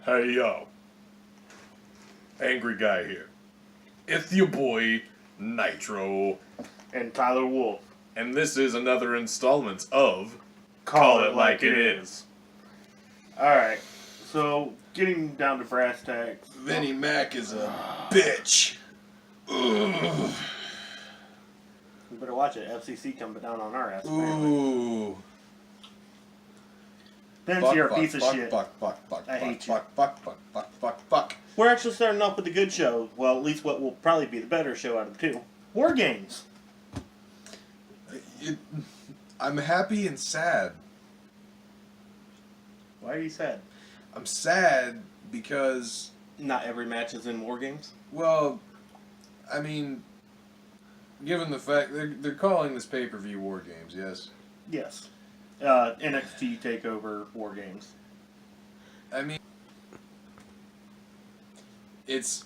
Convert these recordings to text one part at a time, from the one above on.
Hey yo, angry guy here. It's your boy Nitro, And Tyler Wolf. and this is another installment of Call It Like It Is. Alright, so getting down to brass tacks. Vinnie Mac is a bitch. Ugh. We better watch it. FCC coming down on our ass. Ooh. Vince, you're a piece of shit. Fuck. I hate you. Fuck. We're actually starting off with the good show. Well, at least what will probably be the better show out of the two. War Games. I'm happy and sad. Why are you sad? I'm sad because, Not every match is in War Games. well, I mean, given the fact they're calling this pay-per-view War Games, yes. Yes. NXT TakeOver War Games. I mean, it's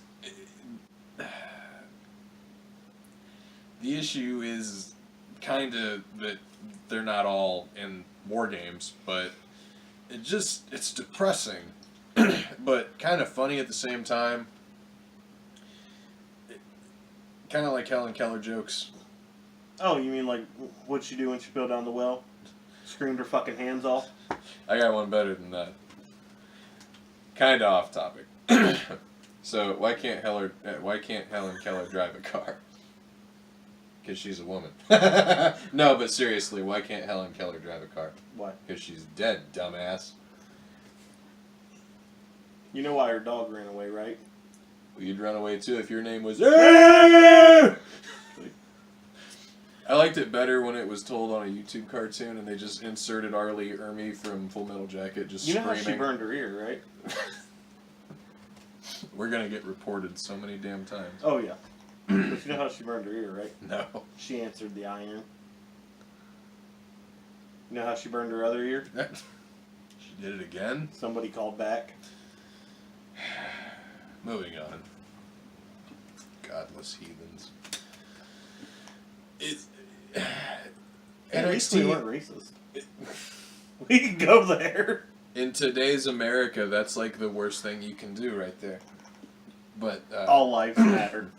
the issue is kind of that they're not all in War Games, but it's depressing, but kind of funny at the same time. Kind of like Helen Keller jokes. Oh, you mean like what'd she do when she fell down the well? Screamed her fucking hands off? I got one better than that. Kind of off topic. So why can't Helen Keller drive a car? Because she's a woman. No, but seriously, why can't Helen Keller drive a car? Why? Because she's dead, dumbass. You know why her dog ran away, right? Well, you'd run away too if your name was. I liked it better when it was told on a YouTube cartoon and they just inserted Arlie Ermy from Full Metal Jacket just You know screaming. how she burned her ear, right? We're gonna get reported so many damn times. Oh, yeah. But you know how she burned her ear, right? No. She answered the iron. You know how she burned her other ear? She did it again? Somebody called back. Moving on. Godless heathens. It's At least we weren't racist. We can go there. In today's America, that's like the worst thing you can do right there. But all lives matter.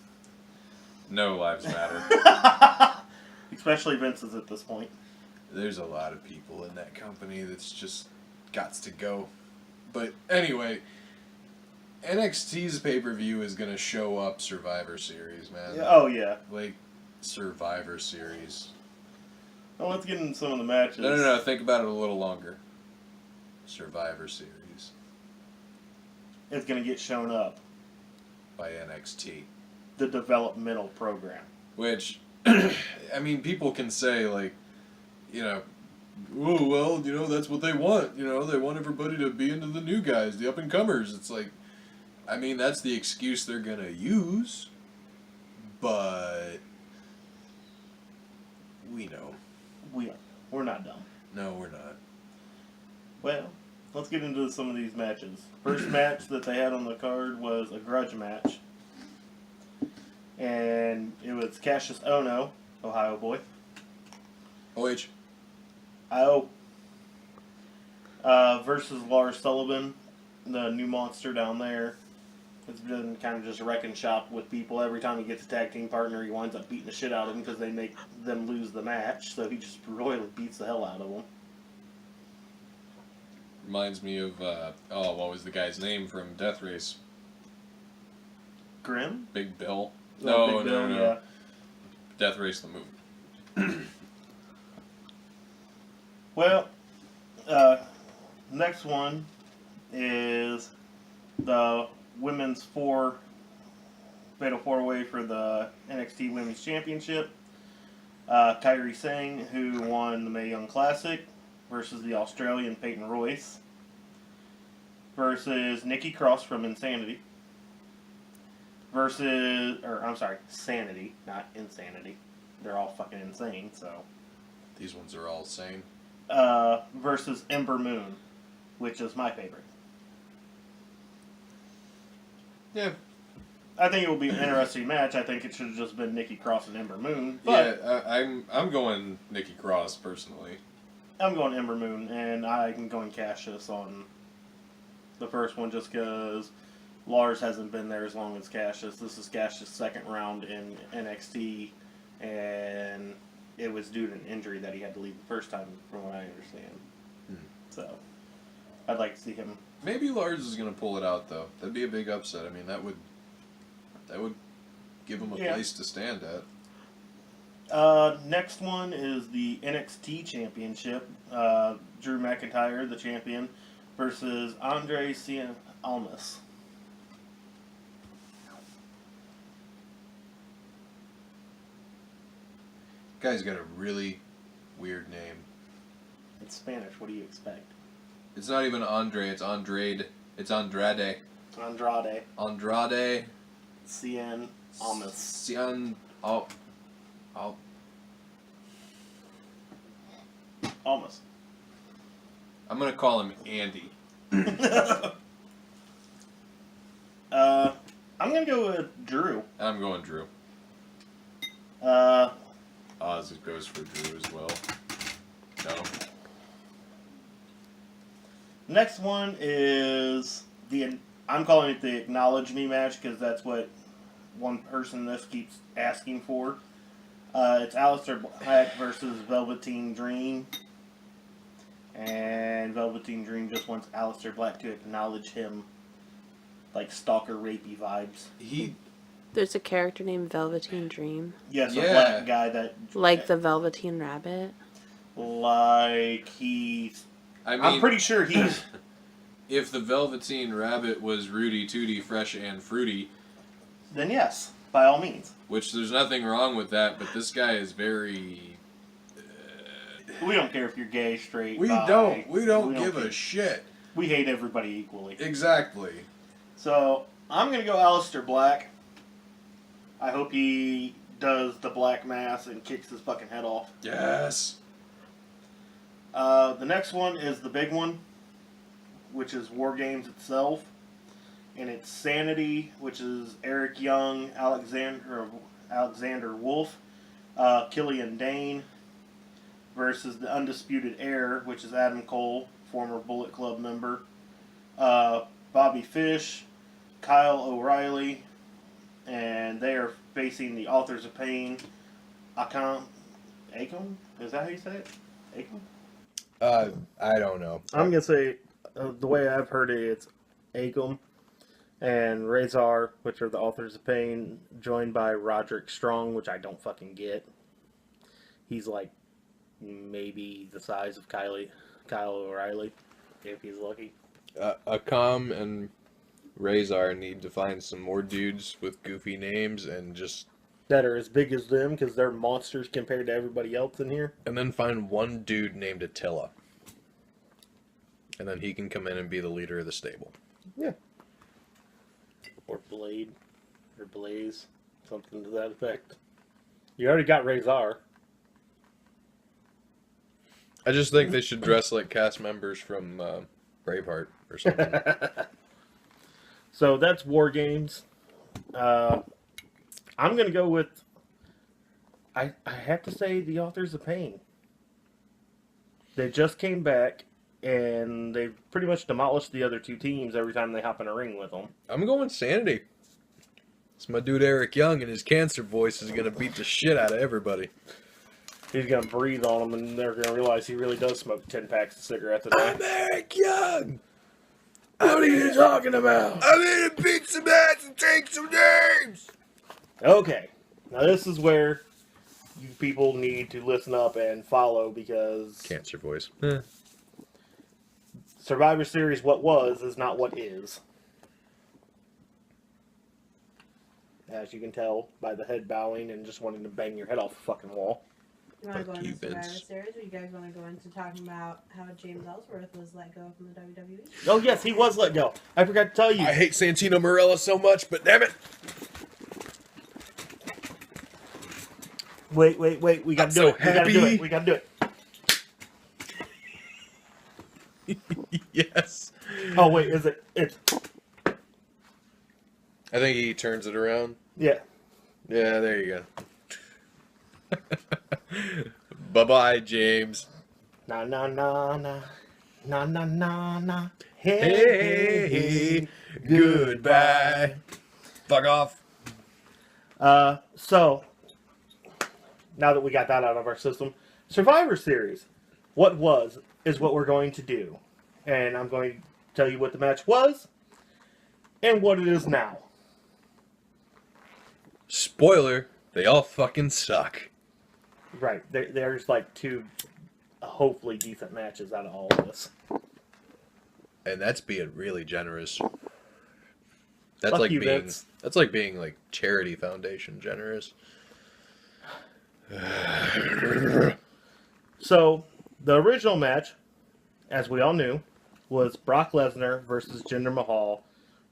No lives matter. Especially Vince's at this point. There's a lot of people in that company that's just gots to go. But anyway, NXT's pay-per-view is going to show up Survivor Series, man. Yeah, oh, yeah. Like, Survivor Series. Well, let's get into some of the matches. No. Think about it a little longer. Survivor Series. It's going to get shown up. By NXT. The developmental program. Which, I mean, people can say, like, you know, oh, well, you know, that's what they want. You know, they want everybody to be into the new guys, the up-and-comers. It's like, I mean, that's the excuse they're going to use. But we know. We're not dumb. No, we're not. Well, let's get into some of these matches. First match that they had on the card was a grudge match. And it was Cassius Ohno, Ohio boy. OH. IO. Versus Lars Sullivan, the new monster down there. It's been kind of just wrecking shop with people. Every time he gets a tag team partner, he winds up beating the shit out of them because they make them lose the match. So he just royally beats the hell out of them. Reminds me of, what was the guy's name from Death Race? Grim? Big Bill? Big Bill, No. yeah. Death Race the movie. Well, next one is the women's fatal four-way for the NXT Women's Championship. Kairi Singh, who won the Mae Young Classic, versus the Australian Peyton Royce, versus Nikki Cross from Insanity, Sanity, not Insanity. They're all fucking insane, so. These ones are all sane. Versus Ember Moon, which is my favorite. Yeah. I think it will be an interesting match. I think it should have just been Nikki Cross and Ember Moon. But yeah, I'm going Nikki Cross personally. I'm going Ember Moon, and I'm going Cassius on the first one just because Lars hasn't been there as long as Cassius. This is Cassius' second round in NXT, and it was due to an injury that he had to leave the first time, from what I understand. So, I'd like to see him. Maybe Lars is going to pull it out, though. That'd be a big upset. I mean, that would give him a place to stand at. Next one is the NXT Championship. Drew McIntyre, the champion, versus Andre Cien Almas. Guy's got a really weird name. It's Spanish. What do you expect? It's not even Andre. It's Andrade. It's Andrade. Andrade. Andrade. Cien Almas. Cien. Almas. I'm gonna call him Andy. I'm gonna go with Drew. I'm going Drew. Oz goes for Drew as well. No. Next one is I'm calling it the Acknowledge Me match because that's what one person this keeps asking for. It's Aleister Black versus Velveteen Dream. And Velveteen Dream just wants Aleister Black to acknowledge him, like stalker rapey vibes. There's a character named Velveteen Dream. Yes, a black guy that... Like the Velveteen Rabbit? Like he's... I'm pretty sure he's... If the Velveteen Rabbit was Rudy Tooty, Fresh and Fruity... Then yes, by all means. Which there's nothing wrong with that, but this guy is very... We don't care if you're gay, straight, We don't give a shit. We hate everybody equally. Exactly. So, I'm going to go Aleister Black. I hope he does the black mass and kicks his fucking head off. Yes. The next one is the big one, which is War Games itself. And it's Sanity, which is Eric Young, Alexander Wolf, Killian Dane, versus the Undisputed Heir, which is Adam Cole, former Bullet Club member, Bobby Fish, Kyle O'Reilly, and they are facing the Authors of Pain, Akam? Is that how you say it? Akam? I don't know. I'm going to say, the way I've heard it, it's Akam and Razor, which are the Authors of Pain, joined by Roderick Strong, which I don't fucking get. He's like maybe the size of Kyle O'Reilly, if he's lucky. Akam and Razor need to find some more dudes with goofy names and just... That are as big as them, because they're monsters compared to everybody else in here. And then find one dude named Attila. And then he can come in and be the leader of the stable. Yeah. Or Blade. Or Blaze. Something to that effect. You already got Razor. I just think they should dress like cast members from Braveheart or something. So that's War Games. I'm going to go with... I have to say the Authors of Pain. They just came back, and they've pretty much demolished the other two teams every time they hop in a ring with them. I'm going Sanity. It's my dude Eric Young, and his cancer voice is going to beat the shit out of everybody. He's going to breathe on them, and they're going to realize he really does smoke 10 packs of cigarettes a day. I'm Eric Young! What are you talking about? I'm here to beat some ass and take some names! Okay. Now this is where you people need to listen up and follow, because Cancer voice. Survivor Series what was is not what is. As you can tell by the head bowing and just wanting to bang your head off the fucking wall. You want to go Fuck into you, Survivor Vince. Series, or you guys want to go into talking about how James Ellsworth was let go from the WWE? Oh yes, he was let go. I forgot to tell you. I hate Santino Marella so much, but damn it! Wait. We gotta do it. We gotta do it. Yes. Oh wait, is it? It's I think he turns it around. yeah. Yeah, there you go. Bye-bye, James. Nah. Na na na na. Hey, goodbye. Fuck off. So, now that we got that out of our system, Survivor Series. What was is what we're going to do. And I'm going to tell you what the match was and what it is now. Spoiler, they all fucking suck. Right. There's like two hopefully decent matches out of all of this. And that's being really generous. That's Fuck like you, being Vince. that's like being like charity foundation generous. So, the original match, as we all knew, was Brock Lesnar versus Jinder Mahal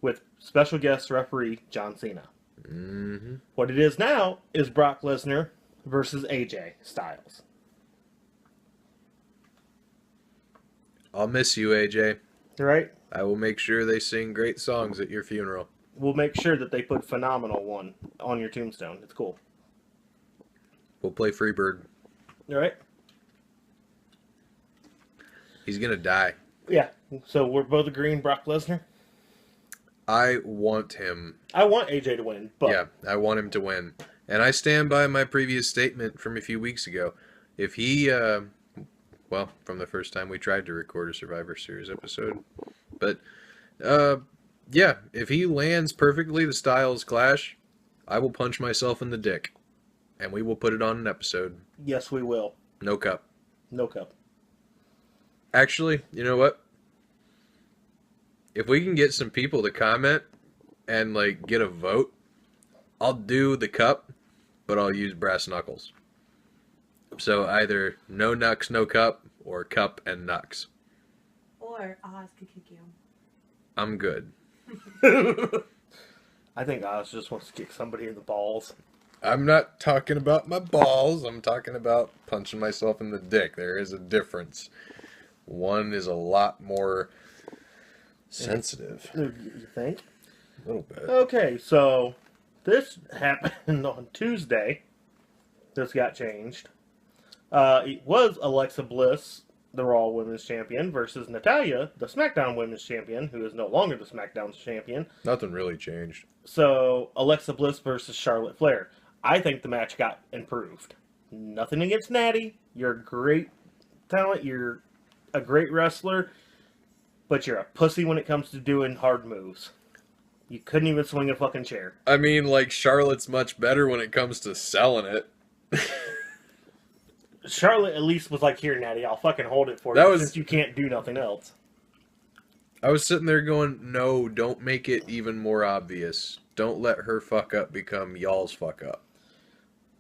with special guest referee John Cena. Mm-hmm. What it is now is Brock Lesnar versus AJ Styles. I'll miss you, AJ. Right? I will make sure they sing great songs at your funeral. We'll make sure that they put Phenomenal One on your tombstone. It's cool. We'll play Freebird. All right? He's gonna die. Yeah. So we're both agreeing Brock Lesnar. I want him. I want AJ to win, but Yeah, I want him to win. And I stand by my previous statement from a few weeks ago. If he, well, from the first time we tried to record a Survivor Series episode. But, yeah, if he lands perfectly the Styles Clash, I will punch myself in the dick. And we will put it on an episode. yes, we will. No cup. No cup. Actually, you know what? If we can get some people to comment and, like, get a vote, I'll do the cup, but I'll use brass knuckles. So either no knucks, no cup, or cup and knucks. Or Oz could kick you. I'm good. I think Oz just wants to kick somebody in the balls. I'm not talking about my balls. I'm talking about punching myself in the dick. There is a difference. One is a lot more sensitive. You think? A little bit. Okay, so this happened on Tuesday. This got changed. It was Alexa Bliss, the Raw Women's Champion, versus Natalya, the SmackDown Women's Champion, who is no longer the SmackDown Champion. Nothing really changed. So, Alexa Bliss versus Charlotte Flair. I think the match got improved. Nothing against Natty. You're a great talent. You're a great wrestler. But you're a pussy when it comes to doing hard moves. You couldn't even swing a fucking chair. I mean, like, Charlotte's much better when it comes to selling it. Charlotte at least was like, here, Natty, I'll fucking hold it for That you was- since you can't do nothing else. I was sitting there going, no, don't make it even more obvious. Don't let her fuck up become y'all's fuck up.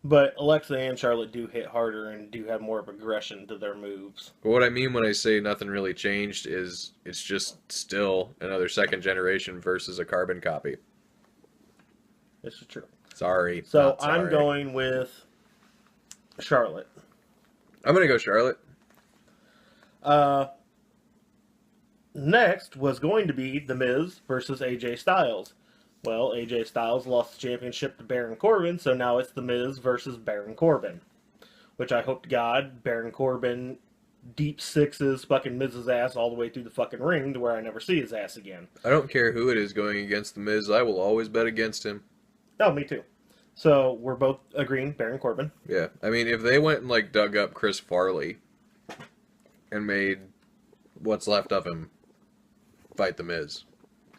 But Alexa and Charlotte do hit harder and do have more of aggression to their moves. But what I mean when I say nothing really changed is it's just still another second generation versus a carbon copy. This is true. Sorry. So not I'm sorry. going with Charlotte. I'm going to go Charlotte. Next was going to be The Miz versus AJ Styles. Well, AJ Styles lost the championship to Baron Corbin, so now it's The Miz versus Baron Corbin. Which I hope to God Baron Corbin deep sixes fucking Miz's ass all the way through the fucking ring to where I never see his ass again. I don't care who it is going against The Miz. I will always bet against him. Oh, me too. So we're both agreeing Baron Corbin. Yeah. I mean, if they went and, like, dug up Chris Farley and made what's left of him fight The Miz,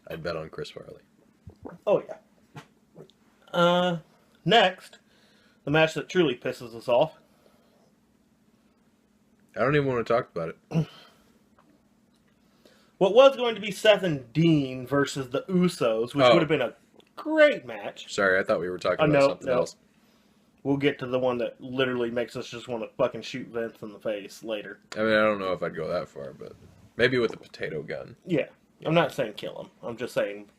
I'd bet on Chris Farley. Oh, yeah. Next, the match that truly pisses us off. I don't even want to talk about it. What was going to be Seth and Dean versus the Usos, which Oh. would have been a great match. Sorry, I thought we were talking about no, something no. else. We'll get to the one that literally makes us just want to fucking shoot Vince in the face later. I mean, I don't know if I'd go that far, but maybe with a potato gun. Yeah. I'm not saying kill him. I'm just saying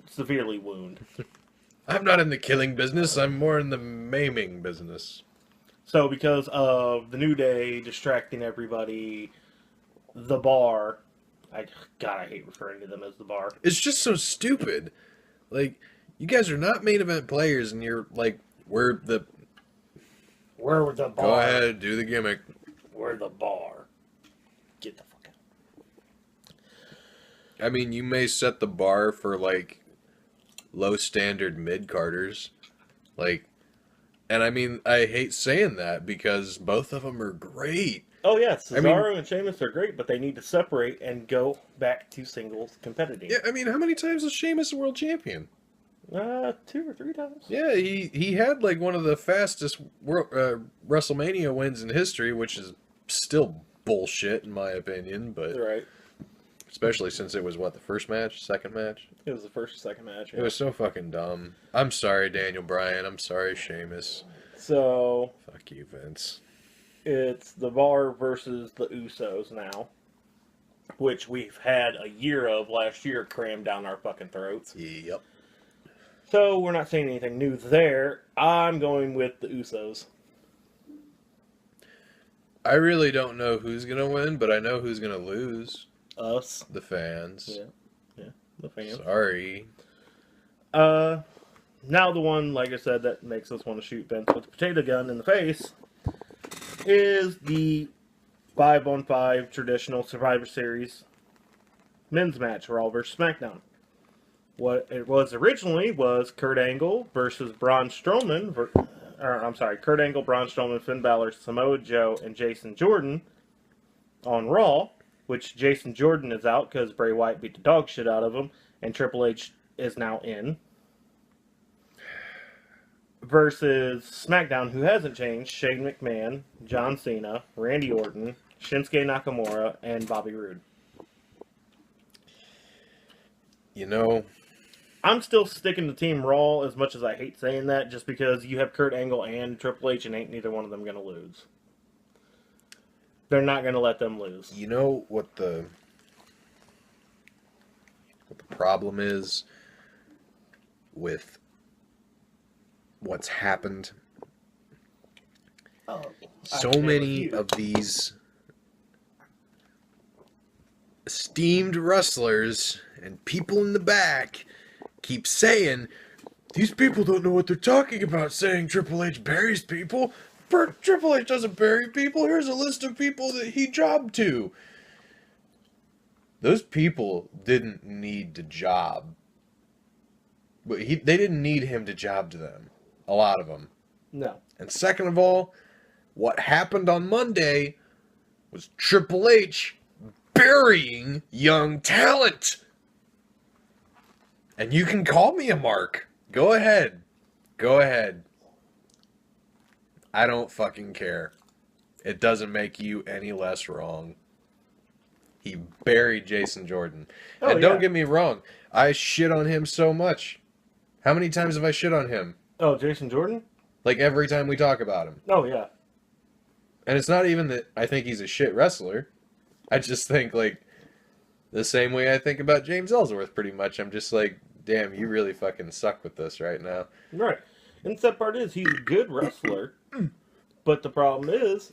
severely wound. I'm not in the killing business. I'm more in the maiming business. So because of the New Day distracting everybody, the Bar, I hate referring to them as the Bar. It's just so stupid. Like, you guys are not main event players, and you're like, we're the... Where were the Bar? Go ahead, do the gimmick. We're the Bar. Get the fuck out. I mean, you may set the bar for like low standard mid carders, like, and I mean, I hate saying that because both of them are great. Oh yeah, I mean, Cesaro and Sheamus are great, but they need to separate and go back to singles competitive. yeah, I mean, how many times was Sheamus a world champion? 2 or 3 times. Yeah, he had like one of the fastest WrestleMania wins in history, which is still bullshit in my opinion, but Right. especially since it was what, the first match, second match? It was the first or second match. It was so fucking dumb. I'm sorry, Daniel Bryan. I'm sorry, Sheamus. So Fuck you, Vince. it's the Bar versus the Usos now, which we've had a year of last year crammed down our fucking throats. Yep. So we're not saying anything new there. I'm going with the Usos. I really don't know who's gonna win, but I know who's gonna lose. Us. The fans. Yeah, the fans. Sorry. Now the one, like I said, that makes us want to shoot Vince with the potato gun in the face is the 5-on-5 traditional Survivor Series men's match, Raw versus SmackDown. What it was originally was Kurt Angle versus Braun Strowman, Kurt Angle, Braun Strowman, Finn Balor, Samoa Joe, and Jason Jordan on Raw, which Jason Jordan is out because Bray Wyatt beat the dog shit out of him, and Triple H is now in. Versus SmackDown, who hasn't changed, Shane McMahon, John Cena, Randy Orton, Shinsuke Nakamura, and Bobby Roode. You know, I'm still sticking to Team Raw as much as I hate saying that, just because you have Kurt Angle and Triple H, and ain't neither one of them going to lose. They're not going to let them lose. you know what the problem is with what's happened? So many of these esteemed wrestlers and people in the back keep saying, these people don't know what they're talking about saying Triple H buries people. Triple H doesn't bury people. Here's a list of people that he jobbed to. Those people didn't need to job. But they didn't need him to job to them. A lot of them. No. And second of all, what happened on Monday was Triple H burying young talent. And you can call me a mark. Go ahead. Go ahead. I don't fucking care. It doesn't make you any less wrong. He buried Jason Jordan. Oh, and don't yeah. get me wrong, I shit on him so much. How many times have I shit on him? Oh, Jason Jordan? Like every time we talk about him. Oh, yeah. And it's not even that I think he's a shit wrestler. I just think, like, the same way I think about James Ellsworth, pretty much. I'm just like, damn, you really fucking suck with this right now. Right. And the sad part is, he's a good wrestler, but the problem is,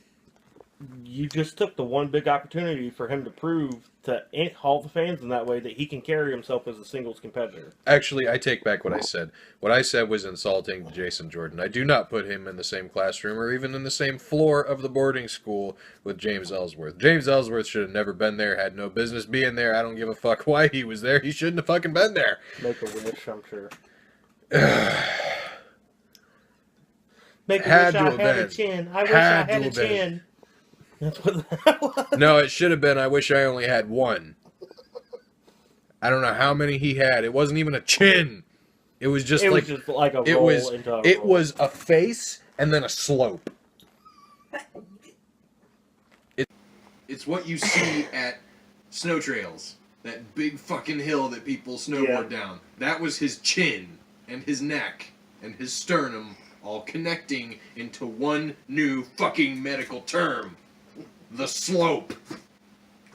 you just took the one big opportunity for him to prove to all the fans in that way that he can carry himself as a singles competitor. Actually, I take back what I said. What I said was insulting to Jason Jordan. I do not put him in the same classroom or even in the same floor of the boarding school with James Ellsworth. James Ellsworth should have never been there, had no business being there. I don't give a fuck why he was there. He shouldn't have fucking been there. Make a wish, I'm sure. Make a Had wish to I have had been. a chin. I wish Had I to had a have been. chin. That's what that was. No, it should have been, I wish I only had one. I don't know how many he had. It wasn't even a chin. It was just It like... was just like a It roll was into a it roll. was a face and then a slope. It's what you see at snow trails. That big fucking hill that people snowboard down. That was his chin and his neck and his sternum all connecting into one new fucking medical term. The slope.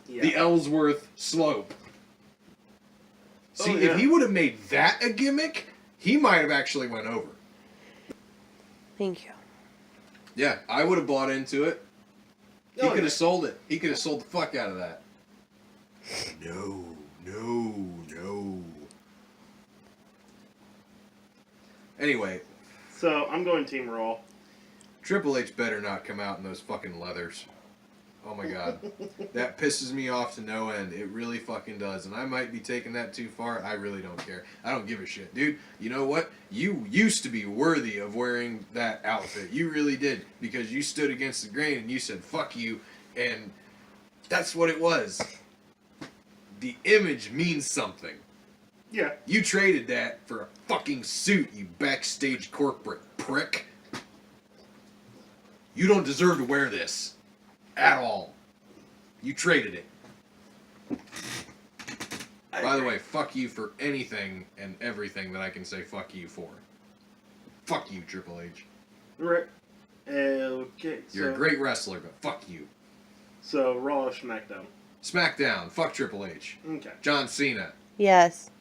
Yeah. The Ellsworth slope. See, Oh, yeah. if he would have made that a gimmick, he might have actually went over. Thank you. Yeah, I would have bought into it. He Oh, could yeah. have sold it. He could have sold the fuck out of that. No. Anyway, So I'm going Team Raw. Triple H better not come out in those fucking leathers. Oh my god. That pisses me off to no end. It really fucking does. And I might be taking that too far. I really don't care. I don't give a shit. Dude, you know what? You used to be worthy of wearing that outfit. You really did. Because you stood against the grain and you said, fuck you. And that's what it was. The image means something. Yeah. You traded that for a fucking suit, you backstage corporate prick. You don't deserve to wear this. At all. You traded it. By the way, fuck you for anything and everything that I can say fuck you for. Fuck you, Triple H. Right. Okay. You're a great wrestler, but fuck you. So, Raw or SmackDown? SmackDown, fuck Triple H. Okay. John Cena. Yes.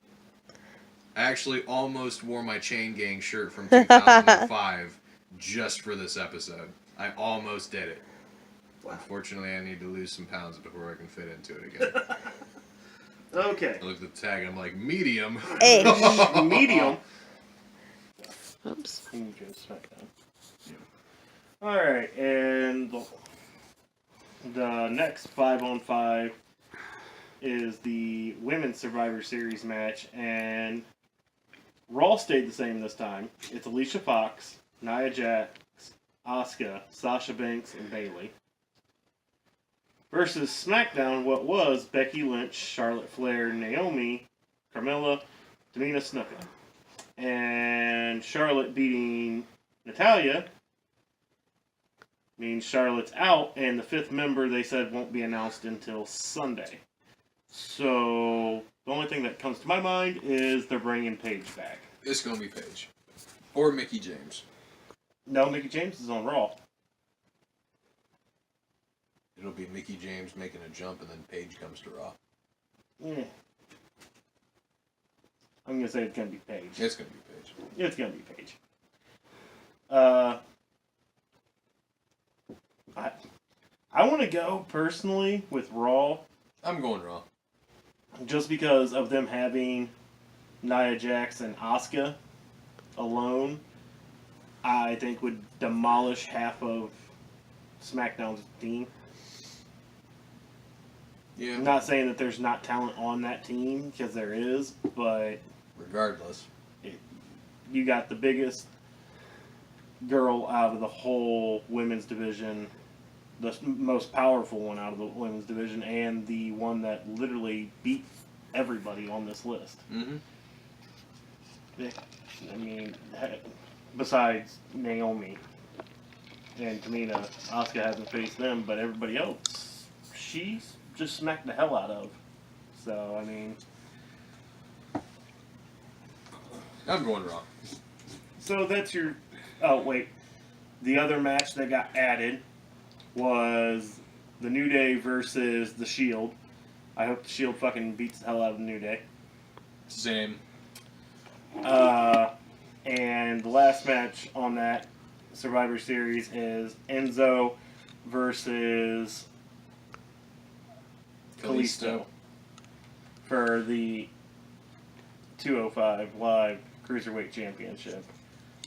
I actually almost wore my Chain Gang shirt from 2005 just for this episode. I almost did it. Wow. Unfortunately, I need to lose some pounds before I can fit into it again. Okay. I looked at the tag and I'm like, medium. Hey. Medium. Oops. Alright, and the next 5-on-5 is the Women's Survivor Series match, and Raw stayed the same this time. It's Alicia Fox, Nia Jax, Asuka, Sasha Banks, and Bayley. Versus SmackDown, what was Becky Lynch, Charlotte Flair, Naomi, Carmella, Tamina Snuka. And Charlotte beating Natalya means Charlotte's out, and the fifth member they said won't be announced until Sunday. So, the only thing that comes to my mind is they're bringing Paige back. It's gonna be Paige. Or Mickey James. No, Mickey James is on Raw. It'll be Mickey James making a jump and then Paige comes to Raw. Yeah. I'm going to say it's going to be Paige. It's gonna be Paige. It's going to be Paige. I want to go, personally, with Raw, I'm going Raw. just because of them having Nia Jax and Asuka alone, I think would demolish half of SmackDown's team. Yeah. I'm not saying that there's not talent on that team, because there is, but Regardless. you got the biggest girl out of the whole women's division, the most powerful one out of the women's division, and the one that literally beat everybody on this list. Mm-hmm. I mean, besides Naomi and Tamina, Asuka hasn't faced them, but everybody else, she's just smacked the hell out of. So, I mean... I'm going Raw. So that's your... Oh, wait. The other match that got added was the New Day versus the Shield. I hope the Shield fucking beats the hell out of the New Day. Same. And the last match on that Survivor Series is Enzo versus Kalisto for the 205 Live Cruiserweight Championship.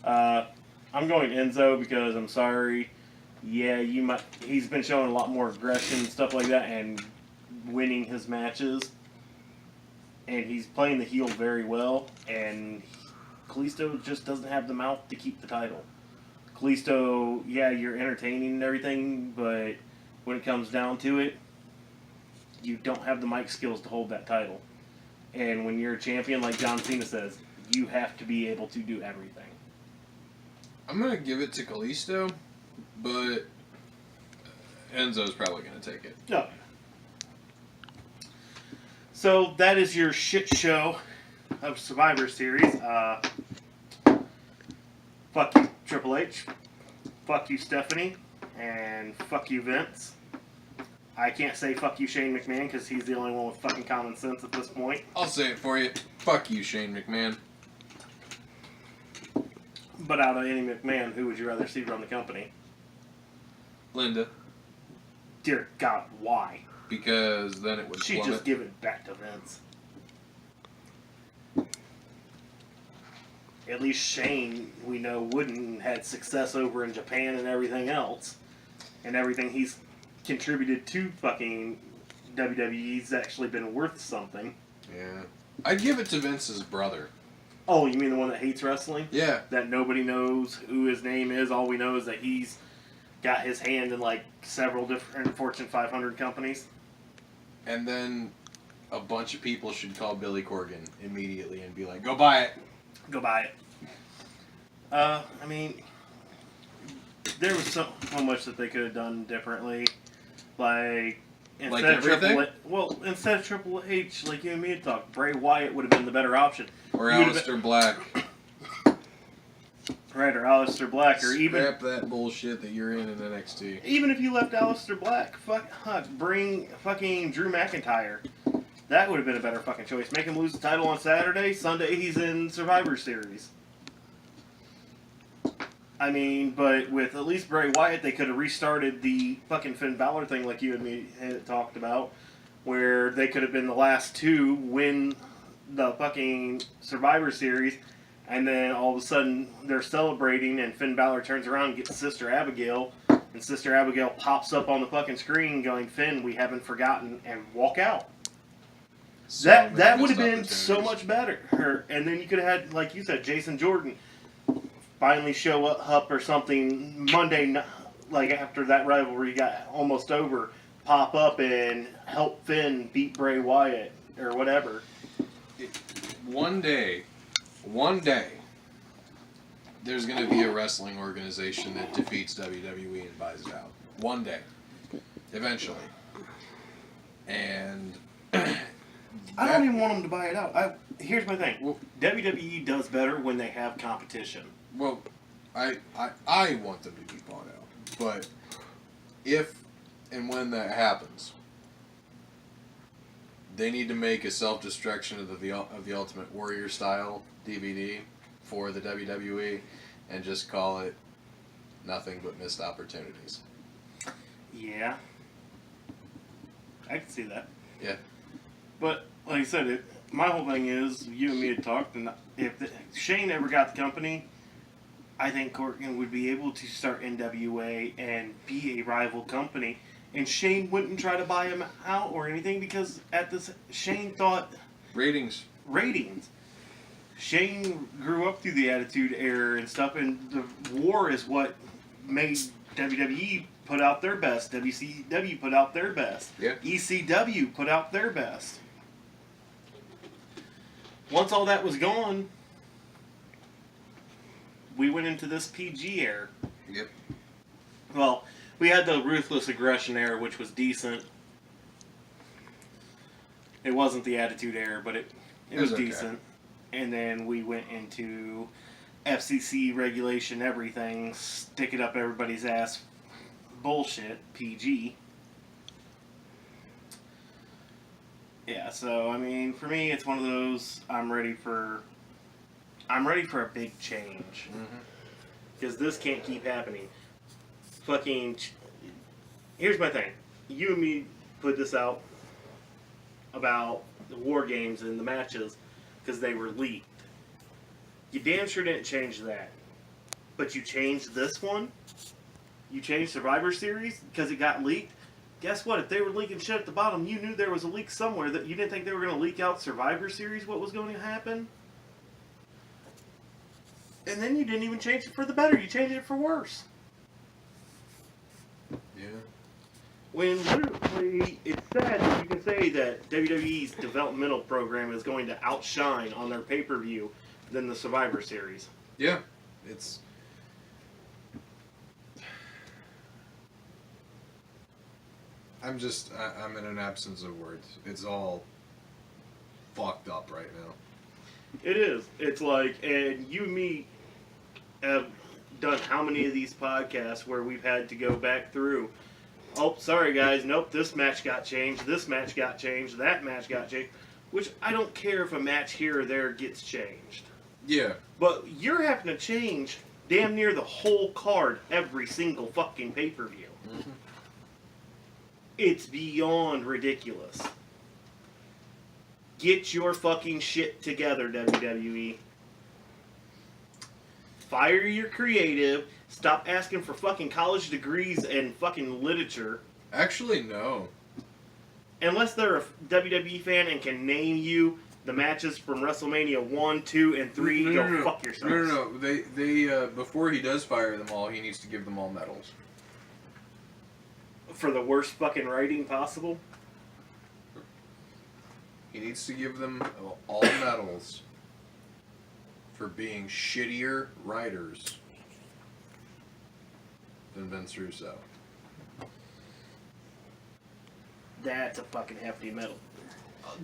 I'm going Enzo because I'm sorry. Yeah, he's been showing a lot more aggression and stuff like that and winning his matches. And he's playing the heel very well. And Kalisto just doesn't have the mouth to keep the title. Kalisto, yeah, you're entertaining and everything, but when it comes down to it, you don't have the mic skills to hold that title. And when you're a champion, like John Cena says, you have to be able to do everything. I'm gonna give it to Kalisto, but Enzo's probably gonna take it. No. So that is your shit show of Survivor Series. Fuck you, Triple H. Fuck you, Stephanie. And fuck you, Vince. I can't say fuck you, Shane McMahon, because he's the only one with fucking common sense at this point. I'll say it for you. Fuck you, Shane McMahon. But out of any McMahon, who would you rather see run the company? Linda. Dear God, why? Because then it would She'd plummet. just give it back to Vince. At least Shane, we know, wouldn't had success over in Japan and everything else. And everything he's contributed to fucking WWE's actually been worth something. Yeah. I'd give it to Vince's brother. Oh, you mean the one that hates wrestling? Yeah. That nobody knows who his name is. All we know is that he's got his hand in like several different Fortune 500 companies. And then a bunch of people should call Billy Corgan immediately and be like, go buy it. Go buy it. I mean, there was so much that they could have done differently. Like, instead of everything? instead of Triple H, like you and me had talked, Bray Wyatt would have been the better option. Or He would've Aleister Black. Right, or Aleister Black, or even Scrap that bullshit that you're in NXT. even if you left Aleister Black, bring fucking Drew McIntyre. That would have been a better fucking choice. Make him lose the title on Saturday. Sunday he's in Survivor Series. I mean, but with at least Bray Wyatt, they could have restarted the fucking Finn Balor thing like you and me had talked about, where they could have been the last two win the fucking Survivor Series, and then all of a sudden they're celebrating, and Finn Balor turns around and gets Sister Abigail, and Sister Abigail pops up on the fucking screen going, "Finn, we haven't forgotten," and walk out. So That many would have missed been so opportunities. much better. And then you could have had, like you said, Jason Jordan finally show up or something Monday night, like after that rivalry got almost over, pop up and help Finn beat Bray Wyatt or whatever. One day, there's going to be a wrestling organization that defeats WWE and buys it out. One day. Eventually. And I don't even want them to buy it out. Here's my thing. Well- WWE does better when they have competition. Well, I want them to be bought out. But if and when that happens, they need to make a self-destruction of the Ultimate Warrior style DVD for the WWE and just call it Nothing But Missed Opportunities. Yeah. I can see that. Yeah. But, like I said, my whole thing is, you and me had talked, and if Shane ever got the company, I think Corgan would be able to start NWA and be a rival company. And Shane wouldn't try to buy him out or anything because Shane thought Ratings. ratings. Shane grew up through the Attitude Era and stuff, and the war is what made WWE put out their best. WCW put out their best. Yeah. ECW put out their best. Once all that was gone, we went into this PG era. Yep. Well, we had the Ruthless Aggression era, which was decent. It wasn't the Attitude Era, but it was okay. decent. And then we went into FCC regulation, everything, stick it up everybody's ass, bullshit, PG. Yeah, so I mean, for me, it's one of those. I'm ready for a big change because this can't keep happening. Here's my thing. You and me put this out about the war games and the matches because they were leaked. You damn sure didn't change that. But you changed this one? You changed Survivor Series because it got leaked? Guess what? If they were leaking shit at the bottom, you knew there was a leak somewhere that you didn't think they were going to leak out Survivor Series, what was going to happen? And then you didn't even change it for the better. You changed it for worse. Yeah. When literally, it's sad that you can say that WWE's developmental program is going to outshine on their pay-per-view than the Survivor Series. Yeah. It's... I'm in an absence of words. It's all fucked up right now. It is. It's like, and you and me have done how many of these podcasts where we've had to go back through. Oh, sorry guys, nope, this match got changed, this match got changed, that match got changed. Which, I don't care if a match here or there gets changed. Yeah. But you're having to change damn near the whole card every single fucking pay-per-view. Mm-hmm. It's beyond ridiculous. Get your fucking shit together, WWE. Fire your creative. Stop asking for fucking college degrees and fucking literature. Actually, no. Unless they're a WWE fan and can name you the matches from WrestleMania 1, 2, and 3, go fuck yourselves. No. They before he does fire them all, he needs to give them all medals. For the worst fucking writing possible? He needs to give them all medals for being shittier writers than Vince Russo. That's a fucking hefty medal.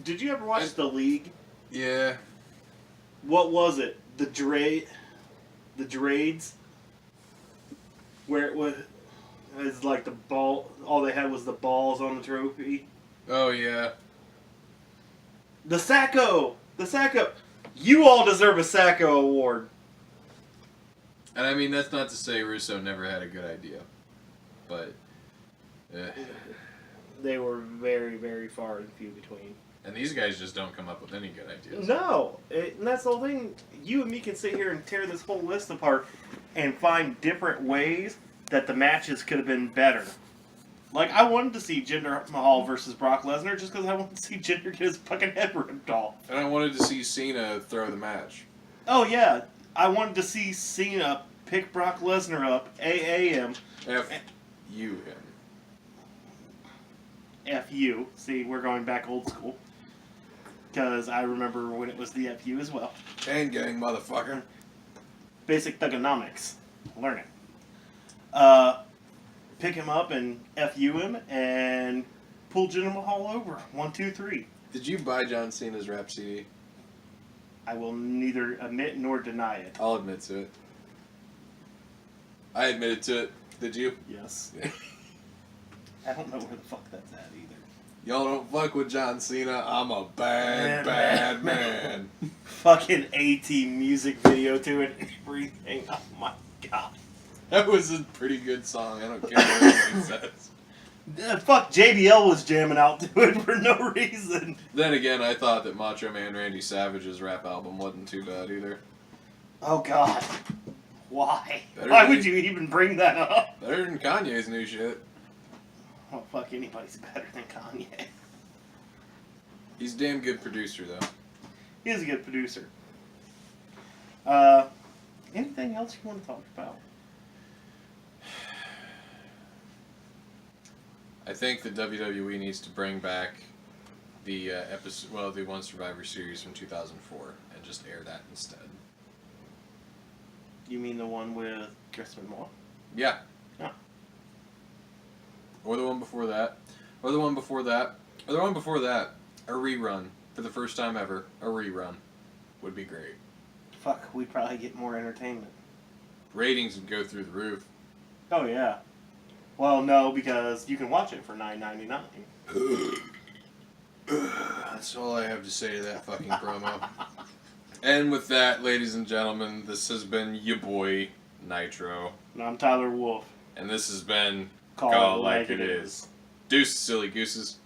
Did you ever watch The League? Yeah. What was it? The Drades? Where it was like the ball, all they had was the balls on the trophy. Oh, yeah. The Sacco! You all deserve a Sacco award. And I mean, that's not to say Russo never had a good idea. But, They were very, very far and few between. and these guys just don't come up with any good ideas. No, and that's the whole thing. You and me can sit here and tear this whole list apart and find different ways that the matches could have been better. Like, I wanted to see Jinder Mahal versus Brock Lesnar just because I wanted to see Jinder get his fucking head ripped off. And I wanted to see Cena throw the match. Oh, yeah. I wanted to see Cena pick Brock Lesnar up, AAM. F-U him. FU. See, we're going back old school. Because I remember when it was the FU as well. Chain gang, motherfucker. Basic thugonomics. Learn it. Pick him up and FU him and pull Jinder Mahal over. 1, 2, 3. Did you buy John Cena's rap CD? I will neither admit nor deny it. I'll admit to it. I admitted to it. Did you? Yes. I don't know where the fuck that's at either. Y'all don't fuck with John Cena. I'm a bad man. Fucking AT music video to it and everything. Oh my god. That was a pretty good song. I don't care what anybody says. Fuck, JBL was jamming out to it for no reason. Then again, I thought that Macho Man Randy Savage's rap album wasn't too bad either. Oh god. Why? Better Why than- would you even bring that up? Better than Kanye's new shit. Oh fuck, anybody's better than Kanye. He's a damn good producer, though. He is a good producer. Anything else you want to talk about? I think the WWE needs to bring back the the One Survivor Series from 2004 and just air that instead. You mean the one with Chris Benoit? Yeah. Yeah. Or the one before that. Or the one before that. Or the one before that. A rerun. For the first time ever. A rerun. Would be great. Fuck, we'd probably get more entertainment. Ratings would go through the roof. Oh yeah. Well, no, because you can watch it for $9.99. That's all I have to say to that fucking promo. And with that, ladies and gentlemen, this has been your boy, Nitro. And I'm Tyler Wolf. And this has been Call Call It Like Like It It Is. Deuces, silly gooses.